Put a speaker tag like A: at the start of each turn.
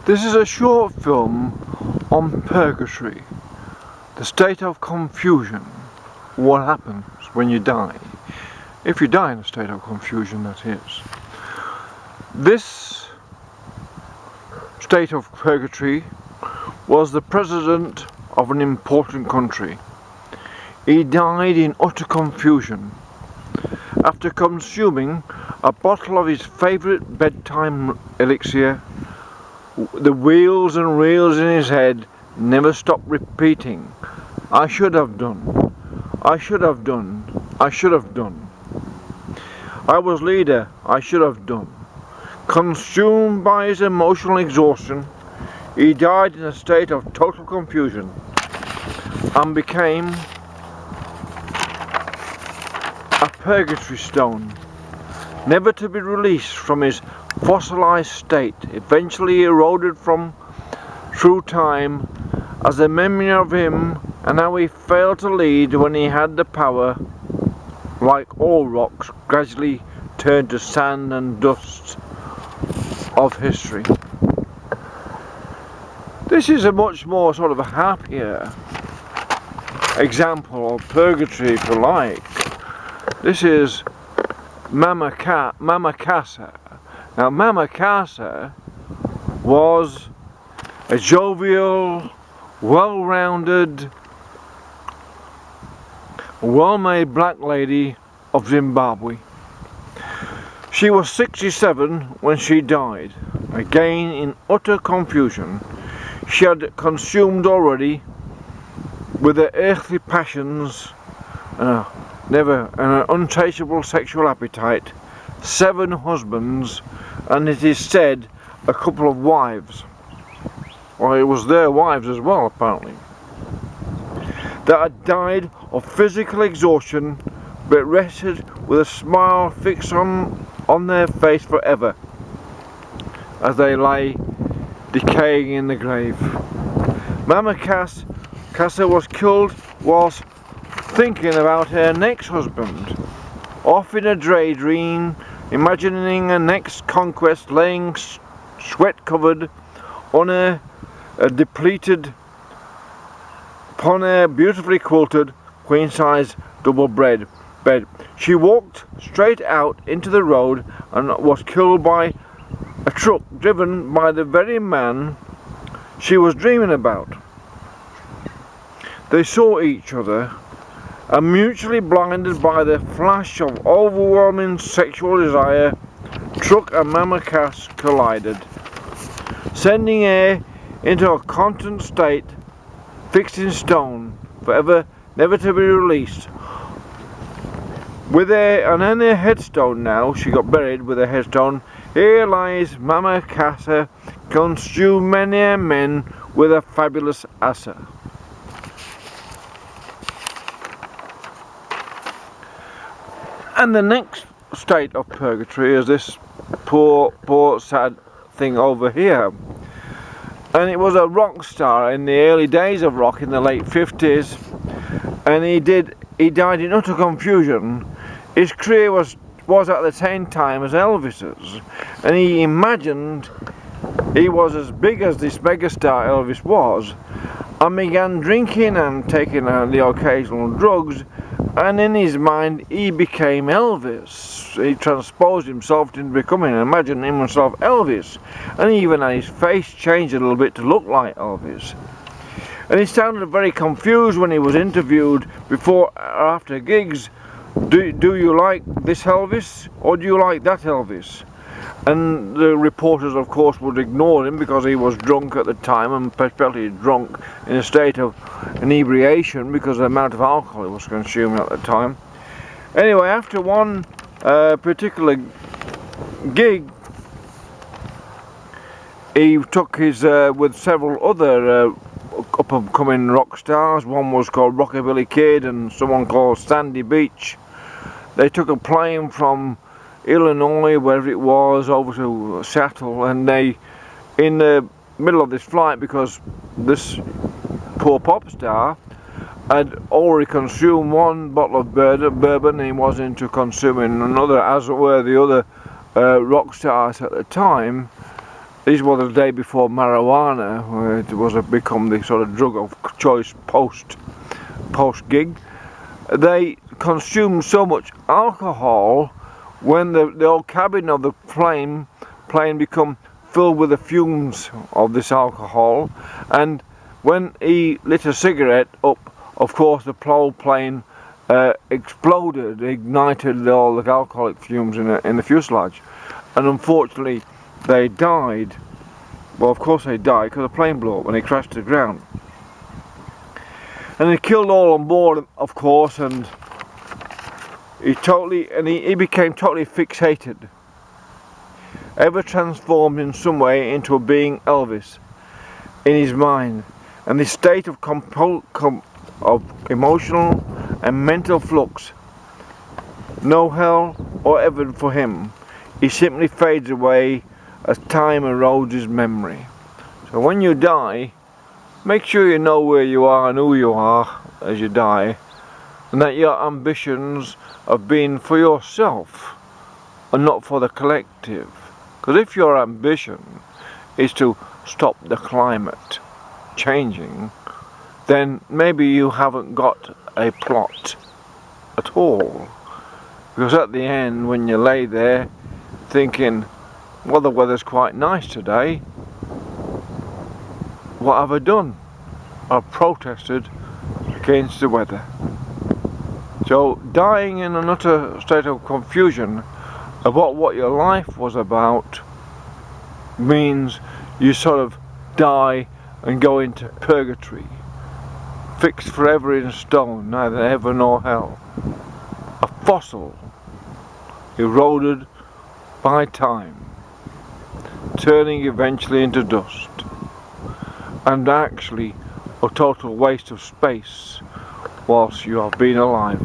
A: This is a short film on purgatory, the state of confusion, what happens when you die. If you die in a state of confusion, that is. This state of purgatory was the president of an important country. He died in utter confusion after consuming a bottle of his favourite bedtime elixir. The wheels and reels in his head never stopped repeating, "I should have done, I should have done, I should have done. I was leader, I should have done." Consumed by his emotional exhaustion, he died in a state of total confusion and became a purgatory stone, never to be released from his fossilized state, eventually eroded through time as a memory of him and how he failed to lead when he had the power. Like all rocks, gradually turned to sand and dust of history. This is a much more sort of a happier example of purgatory, if you like. This is Mama Casa. Now Mama Casa was a jovial, well-rounded, well-made black lady of Zimbabwe. She was 67 when she died, again in utter confusion. She had consumed already with her earthly passions and an untraceable sexual appetite 7 husbands, and it is said a couple of wives. Well, it was their wives as well, apparently, that had died of physical exhaustion but rested with a smile fixed on their face forever as they lay decaying in the grave. Mama Casa was killed whilst thinking about her next husband, off in a daydream, imagining her next conquest, laying sweat-covered on her upon her beautifully quilted queen-size double bed. She walked straight out into the road and was killed by a truck driven by the very man she was dreaming about. They saw each other and, mutually blinded by the flash of overwhelming sexual desire, truck and Mama Cass collided, sending her into a constant state fixed in stone, forever, never to be released. With her, and on her headstone now, she got buried with her headstone, "Here lies Mama Casa, consumed many a men with a fabulous assa." And the next state of purgatory is this poor sad thing over here. And it was a rock star in the early days of rock in the late 50s, and he died in utter confusion. His career was at the same time as Elvis's, and he imagined he was as big as this megastar Elvis was, and began drinking and taking the occasional drugs, and in his mind he became Elvis. He transposed himself into becoming, imagining himself Elvis, and he even had his face changed a little bit to look like Elvis. And he sounded very confused when he was interviewed before or after gigs. Do you like this Elvis, or do you like that Elvis? And the reporters, of course, would ignore him because he was drunk at the time, and especially drunk in a state of inebriation because of the amount of alcohol he was consuming at the time. Anyway, after one particular gig, he took his with several other up-and-coming rock stars. One was called Rockabilly Kid and someone called Sandy Beach. They took a plane from Illinois, wherever it was, over to Seattle, and they, in the middle of this flight, because this poor pop star had already consumed one bottle of bourbon, and he was into consuming another, as were the other rock stars at the time, This was the day before marijuana, where it was become the sort of drug of choice post gig. They consumed so much alcohol when the old cabin of the plane become filled with the fumes of this alcohol, and when he lit a cigarette up, of course the plane exploded, ignited all the alcoholic fumes in the fuselage, and unfortunately they died. Well, of course they died because the plane blew up when it crashed to the ground. And he killed all on board, of course, and he became totally fixated, ever transformed in some way into a being Elvis in his mind, and this state of emotional and mental flux, no hell or heaven for him. He simply fades away as time erodes his memory. So when you die, make sure you know where you are and who you are as you die, and that your ambitions have been for yourself and not for the collective. Because if your ambition is to stop the climate changing, then maybe you haven't got a plot at all. Because at the end, when you lay there thinking, well, the weather's quite nice today, what have I done? I've protested against the weather. So dying in an utter state of confusion about what your life was about means you sort of die and go into purgatory, fixed forever in stone, neither heaven nor hell. A fossil, eroded by time, turning eventually into dust, and actually a total waste of space whilst you have been alive.